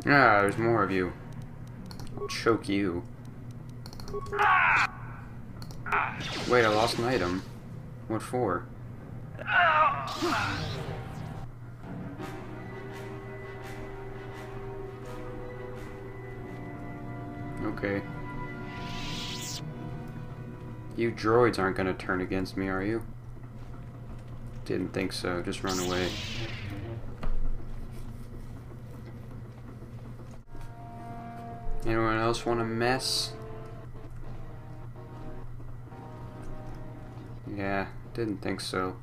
Ah, there's more of you. I'll choke you. Wait, I lost an item. What for? Okay. You droids aren't gonna turn against me, are you? Didn't think so. Just run away. Anyone else want to mess? Yeah, didn't think so.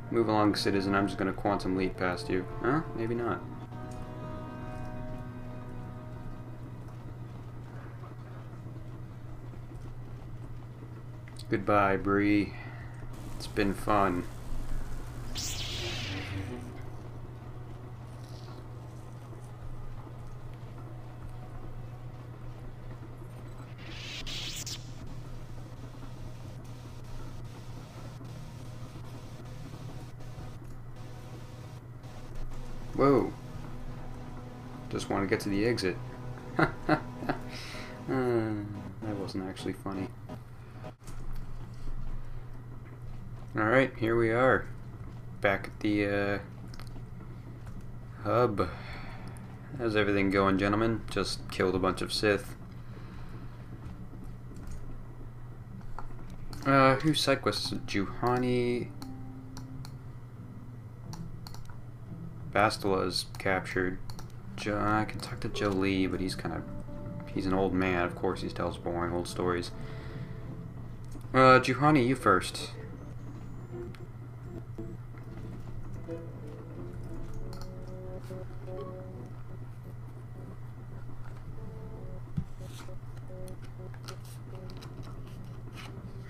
Move along, citizen. I'm just gonna quantum leap past you. Huh? Maybe not. Goodbye, Bree. It's been fun. Whoa. Just want to get to the exit. That wasn't actually funny. Alright, here we are. Back at the hub. How's everything going, gentlemen? Just killed a bunch of Sith. Who's side quests? Juhani. Bastila's captured. I can talk to Jolie, but he's an old man. Of course, he tells boring old stories. Juhani, you first.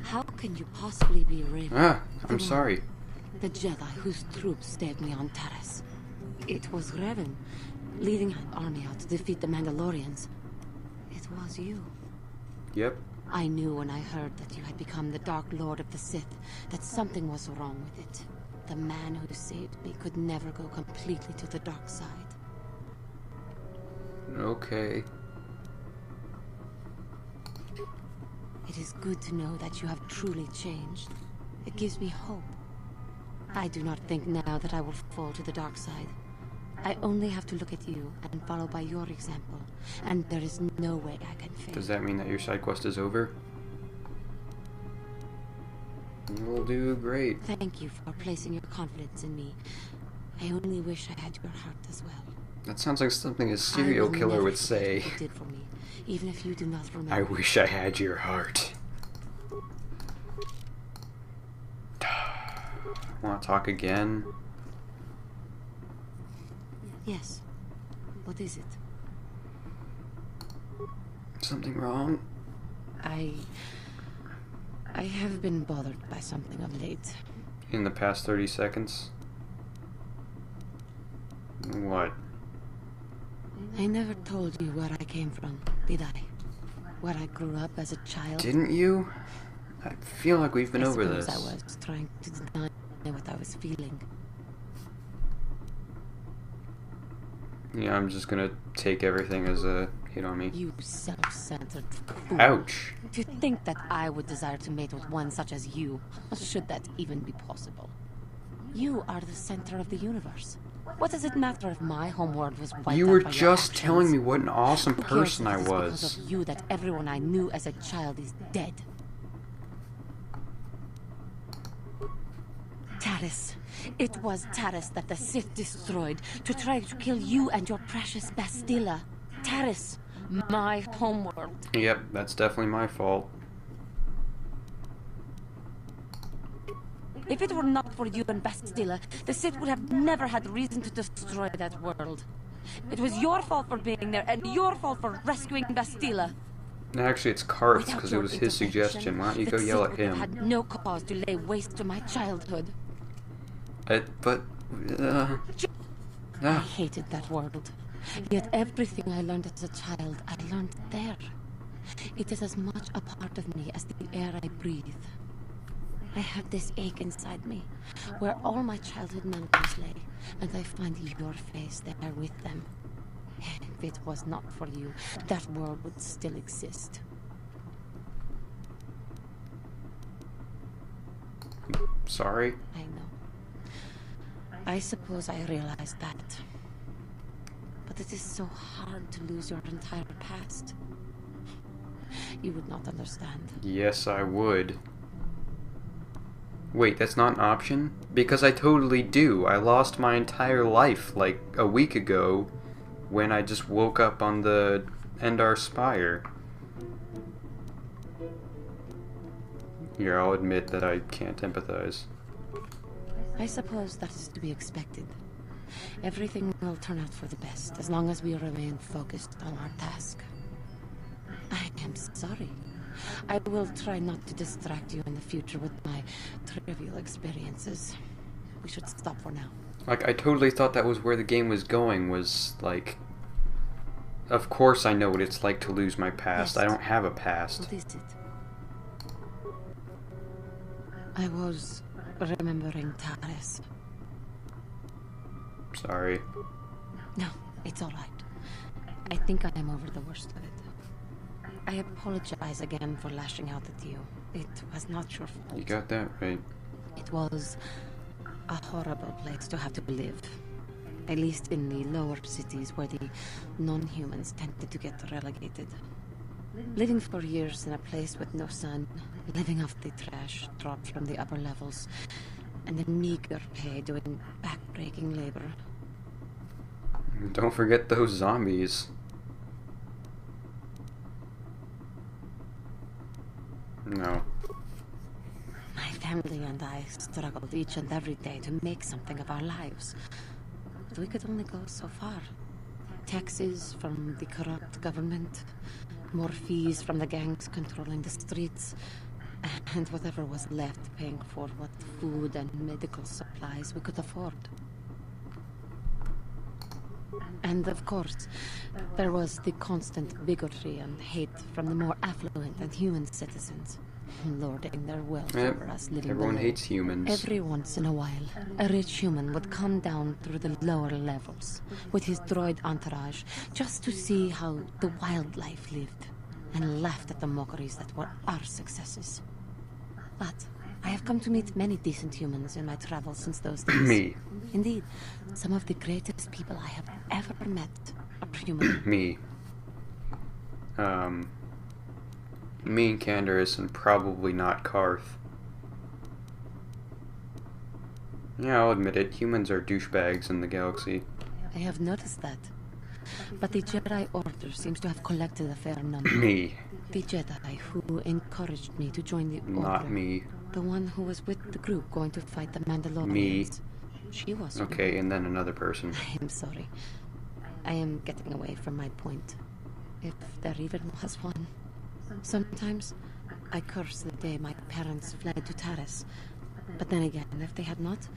How can you possibly be Raven? Ah, I'm sorry. The Jedi whose troops saved me on Taris. It was Revan, leading an army out to defeat the Mandalorians. It was you. Yep. I knew when I heard that you had become the Dark Lord of the Sith that something was wrong with it. The man who saved me could never go completely to the dark side. Okay. It is good to know that you have truly changed. It gives me hope. I do not think now that I will fall to the dark side. I only have to look at you and follow by your example, and there is no way I can fail. Does that mean that your side quest is over? You'll do great. Thank you for placing your confidence in me. I only wish I had your heart as well. That sounds like something a serial killer would say. You did for me, even if you do not remember. I wish I had your heart. Want to talk again? Yes. What is it? Something wrong? I have been bothered by something of late. In the past 30 seconds? What? I never told you where I came from, did I? Where I grew up as a child. Didn't you? I feel like we've been over this. I was trying to deny what I was feeling. Yeah, I'm just gonna take everything as a hit on me. You self-centered fool. Ouch. To think that I would desire to mate with one such as you, should that even be possible. You are the center of the universe. What does it matter if my homeworld was wiped out by You your were just actions? telling me what an awesome Who cares person if I it is because was. of you that everyone I knew as a child is dead. Taris. It was Taris that the Sith destroyed to try to kill you and your precious Bastila. Taris, my homeworld. Yep, that's definitely my fault. If it were not for you and Bastila, the Sith would have never had reason to destroy that world. It was your fault for being there, and your fault for rescuing Bastila. Actually, it's Karth's, Without because it your was his intervention, suggestion. Why don't you the go yell Sith at would have him? had no cause to lay waste to my childhood. But... I hated that world. Yet everything I learned as a child, I learned there. It is as much a part of me as the air I breathe. I have this ache inside me, where all my childhood memories lay, and I find your face there with them. if it was not for you, that world would still exist. Sorry? I know. I suppose I realized that. But it is so hard to lose your entire past. You would not understand. Yes, I would. Wait, that's not an option? Because I totally do. I lost my entire life like a week ago when I just woke up on the Endar Spire. Here, I'll admit that I can't empathize. I suppose that is to be expected. Everything will turn out for the best as long as we remain focused on our task. I am sorry. I will try not to distract you in the future with my trivial experiences. We should stop for now. Like, I totally thought that was where the game was going, was like... Of course I know what it's like to lose my past. Yes. I don't have a past. What is it? I was remembering Tares. Sorry. No, it's all right. I think I am over the worst of it. I apologize again for lashing out at you. It was not your fault. You got that right. It was a horrible place to have to live. At least in the lower cities where the non-humans tended to get relegated. Living for years in a place with no sun, living off the trash dropped from the upper levels, and the meager pay doing back-breaking labor. Don't forget those zombies. No. My family and I struggled each and every day to make something of our lives. But we could only go so far. Taxes from the corrupt government, more fees from the gangs controlling the streets, and whatever was left paying for what food and medical supplies we could afford. And of course, there was the constant bigotry and hate from the more affluent and human citizens, lording their wealth over us living Everyone below. hates humans. Every once in a while, a rich human would come down through the lower levels with his droid entourage just to see how the wildlife lived and laughed at the mockeries that were our successes. But I have come to meet many decent humans in my travels since those days. Me. Indeed, some of the greatest people I have ever met are human. Me. Me and Candaris, and probably not Karth. Yeah, I'll admit it. Humans are douchebags in the galaxy. I have noticed that. But the Jedi Order seems to have collected a fair number. Me. The Jedi who encouraged me to join the Order. Not me. The one who was with the group going to fight the Mandalorians. Me. She was. Okay, and then another person. I am sorry. I am getting away from my point. If there even was one. Sometimes I curse the day my parents fled to Taris. But then again, if they had not,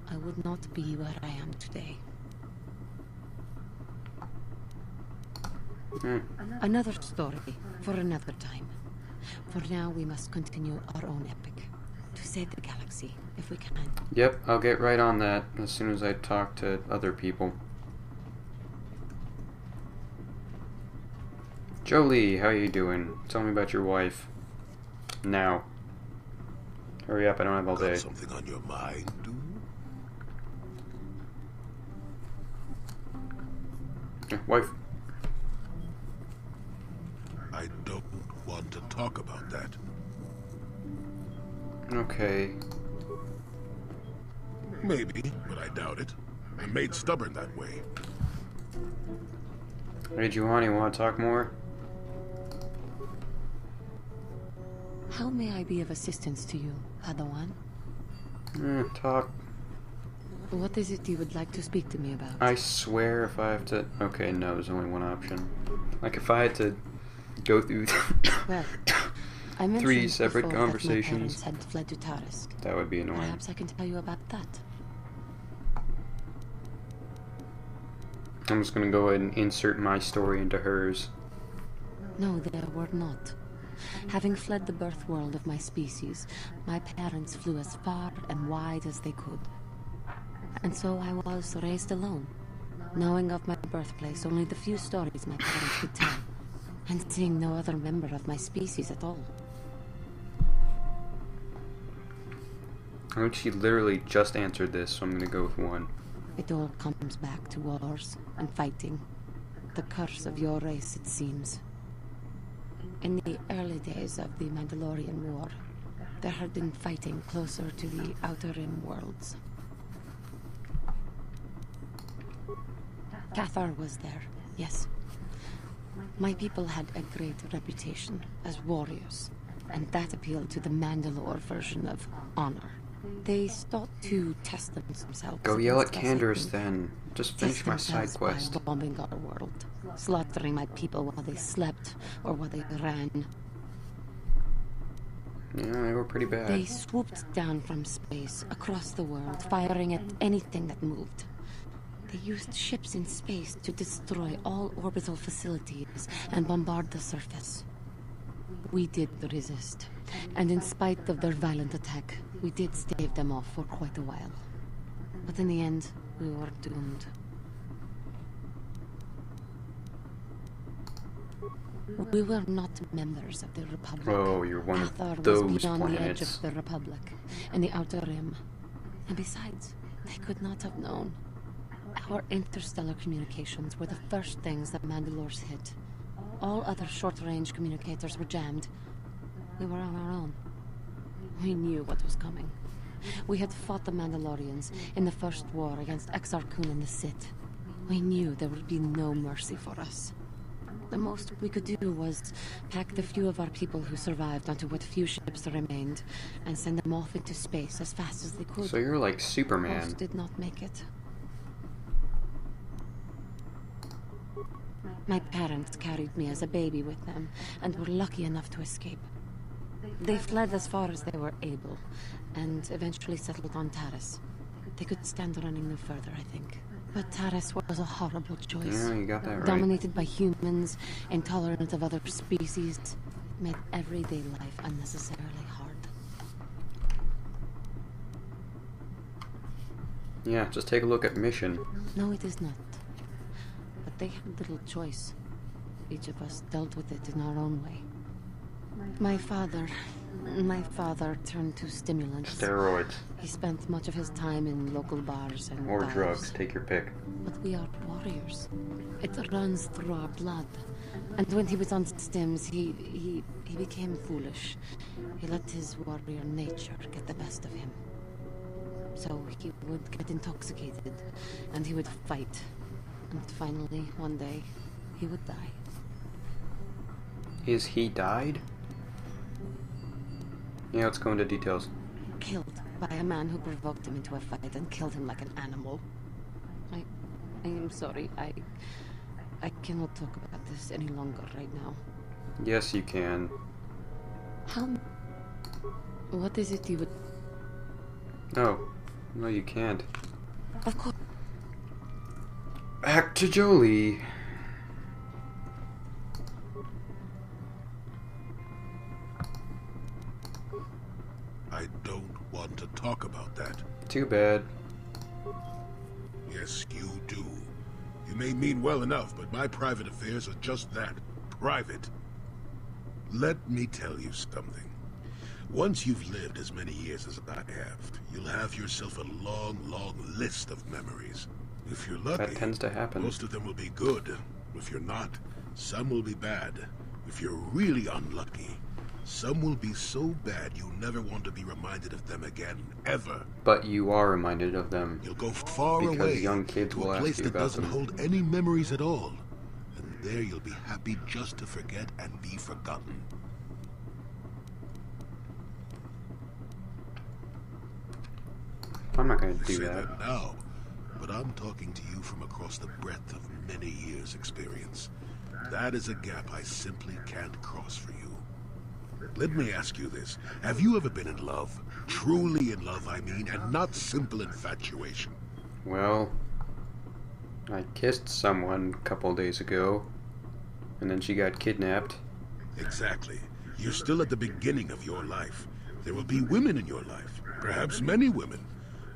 I would not be where I am today. Another story for another time. For now, we must continue our own epic. To save the galaxy, if we can. Yep, I'll get right on that as soon as I talk to other people. Jolie, how you doing? Tell me about your wife. Now. Hurry up, I don't have all day. Got something on your mind, dude? Wife. I don't want to talk about that. Okay. Maybe, but I doubt it. I'm made stubborn that way. Hey, Juhani, want to talk more? How may I be of assistance to you, Padawan? Talk. What is it you would like to speak to me about? I swear if I have to... Okay, no, there's only one option. Like, if I had to go through Well, I mentioned 3 separate before conversations, that my parents had fled to Taris. that would be annoying. Perhaps I can tell you about that. I'm just gonna go ahead and insert my story into hers. No, there were not. Having fled the birth world of my species, my parents flew as far and wide as they could. And so I was raised alone. knowing of my birthplace only the few stories my parents could tell, and seeing no other member of my species at all. I think she literally just answered this, so I'm gonna go with 1. It all comes back to wars and fighting. The curse of your race, it seems. In the early days of the Mandalorian War, there had been fighting closer to the Outer Rim worlds. Cathar was there, yes. My people had a great reputation as warriors, and that appealed to the Mandalore version of honor. They sought to test themselves. Go yell at against us, I Canderous think. then. Just finish Test my side themselves quest. by bombing our world, slaughtering my people while they slept or while they ran. Yeah, they were pretty bad. They swooped down from space, across the world, firing at anything that moved. They used ships in space to destroy all orbital facilities and bombard the surface. We did resist, and in spite of their violent attack, we did stave them off for quite a while. But in the end, we were doomed. We were not members of the Republic. Oh, you're one of Cathar those was beyond the edge planets. of the Republic, in the Outer Rim. And besides, they could not have known. Our interstellar communications were the first things that Mandalores hit. All other short-range communicators were jammed. We were on our own. We knew what was coming. We had fought the Mandalorians in the first war against Exar Kun and the Sith. We knew there would be no mercy for us. The most we could do was pack the few of our people who survived onto what few ships there remained and send them off into space as fast as they could. So you're like Superman. Most did not make it. My parents carried me as a baby with them and were lucky enough to escape. They fled as far as they were able and eventually settled on Taris. They could stand running no further, I think. But Taris was a horrible choice. Yeah, you got that right. Dominated by humans, intolerant of other species, made everyday life unnecessarily hard. Yeah, just take a look at Mission. No, it is not. But they had little choice. Each of us dealt with it in our own way. My father turned to stimulants. Steroids. He spent much of his time in local bars and Or dives. drugs, take your pick. But we are warriors. It runs through our blood. And when he was on stims, he became foolish. He let his warrior nature get the best of him. So he would get intoxicated, and he would fight. And finally, one day, he would die. Is he died? Yeah, let's go into details. Killed by a man who provoked him into a fight and killed him like an animal. I am sorry. I cannot talk about this any longer right now. Yes, you can. How? What is it you would... No, you can't. Of course. Back to Jolie. I don't want to talk about that. Too bad. Yes, you do. You may mean well enough, but my private affairs are just that. Private. Let me tell you something. Once you've lived as many years as I have, you'll have yourself a long, long list of memories. If you're lucky, That tends to happen. most of them will be good. If you're not, some will be bad. If you're really unlucky, some will be so bad you'll never want to be reminded of them again, ever. But you are reminded of them. You'll go far Because away young kids to will a ask place you that about doesn't them. hold any memories at all. And there you'll be happy just to forget and be forgotten. I'm not gonna I do say that. now, but I'm talking to you from across the breadth of many years' experience. That is a gap I simply can't cross for you. Let me ask you this. Have you ever been in love? Truly in love, I mean, and not simple infatuation. Well, I kissed someone a couple days ago, and then she got kidnapped. Exactly. You're still at the beginning of your life. There will be women in your life, perhaps many women.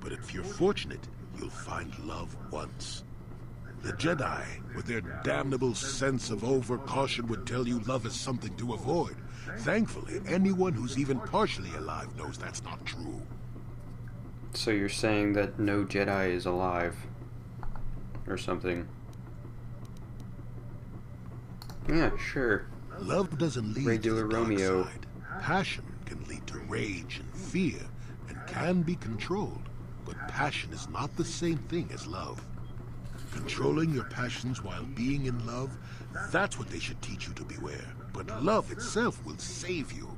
But if you're fortunate, you'll find love once. The Jedi, with their damnable sense of overcaution, would tell you love is something to avoid. Thankfully, anyone who's even partially alive knows that's not true. So you're saying that no Jedi is alive? Or something? Yeah, sure. Love doesn't lead Regular to the dark Romeo. side. Passion can lead to rage and fear, and can be controlled. But passion is not the same thing as love. Controlling your passions while being in love, that's what they should teach you to beware. But love itself will save you,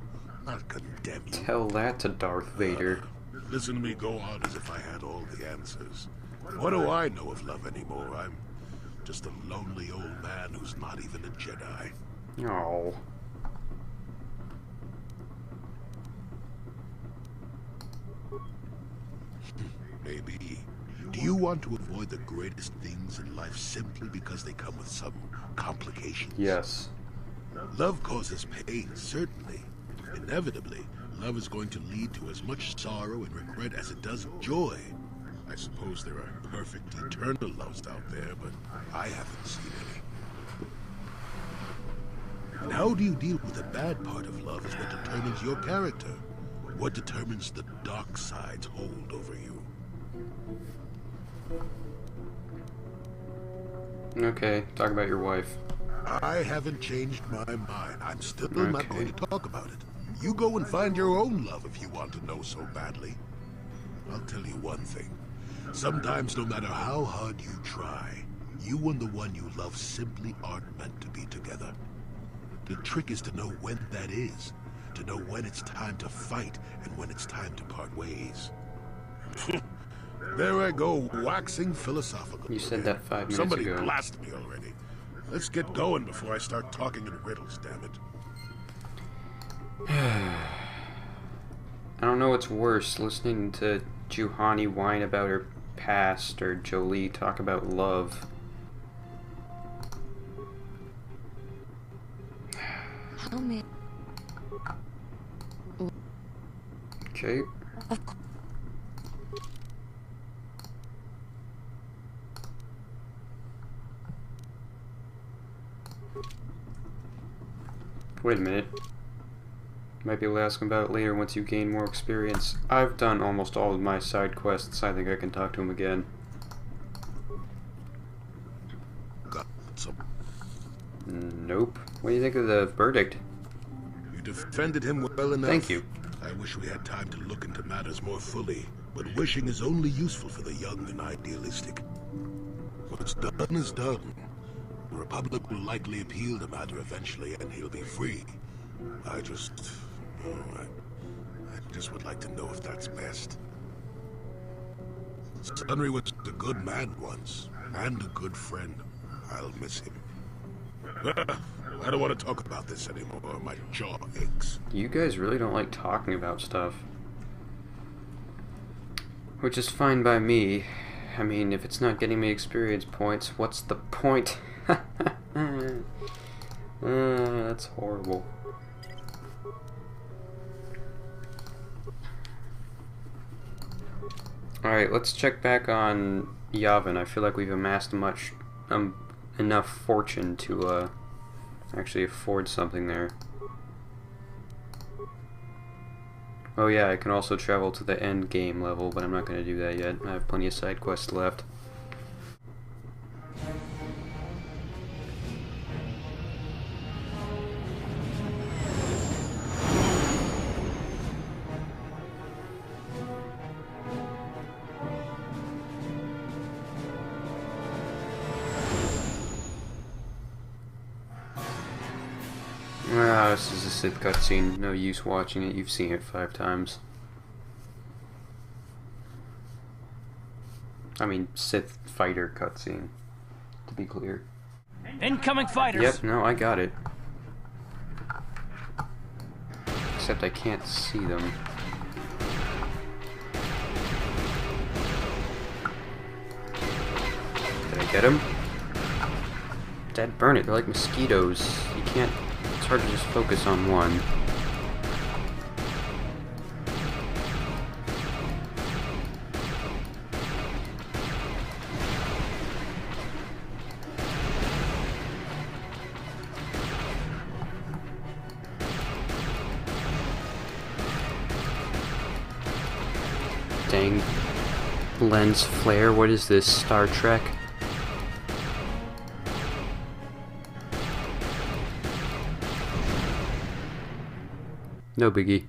not condemn you. Tell that to Darth Vader. Listen to me go on as if I had all the answers. What do I know of love anymore? I'm just a lonely old man who's not even a Jedi. Oh. Maybe. Do you want to avoid the greatest things in life simply because they come with some complications? Yes. Love causes pain, certainly. Inevitably, love is going to lead to as much sorrow and regret as it does joy. I suppose there are perfect eternal loves out there, but I haven't seen any. And how do you deal with the bad part of love is what determines your character. What determines the dark side's hold over you. Okay, talk about your wife. I haven't changed my mind. I'm still not going to talk about it. You go and find your own love if you want to know so badly. I'll tell you one thing. Sometimes, no matter how hard you try, you and the one you love simply aren't meant to be together. The trick is to know when that is. To know when it's time to fight and when it's time to part ways. There I go, waxing philosophical. You said that 5 minutes Somebody ago. blast me already. Let's get going before I start talking in riddles, damn it. I don't know what's worse, listening to Juhani whine about her past or Jolie talk about love. How may... Okay. Of course. Wait a minute. Might be able to ask him about it later once you gain more experience. I've done almost all of my side quests. I think I can talk to him again. Got some. Nope. What do you think of the verdict? You defended him well enough. Thank you. I wish we had time to look into matters more fully, but wishing is only useful for the young and idealistic. What's done is done. The Republic will likely appeal the matter eventually, and he'll be free. I just would like to know if that's best. Sunry was a good man once, and a good friend. I'll miss him. I don't want to talk about this anymore. My jaw aches. You guys really don't like talking about stuff. Which is fine by me. I mean, if it's not getting me experience points, what's the point? That's horrible. Alright, let's check back on Yavin. I feel like we've amassed enough fortune to actually afford something there. Oh yeah, I can also travel to the end game level, but I'm not going to do that yet. I have plenty of side quests left. Ah, this is a Sith cutscene. No use watching it. You've seen it 5 times. I mean, Sith fighter cutscene, to be clear. Incoming fighters! Yep, no, I got it. Except I can't see them. Did I get him? Dad, burn it. They're like mosquitoes. You can't... It's hard to just focus on one. terrifying lens flare. What is this, Star Trek? No biggie.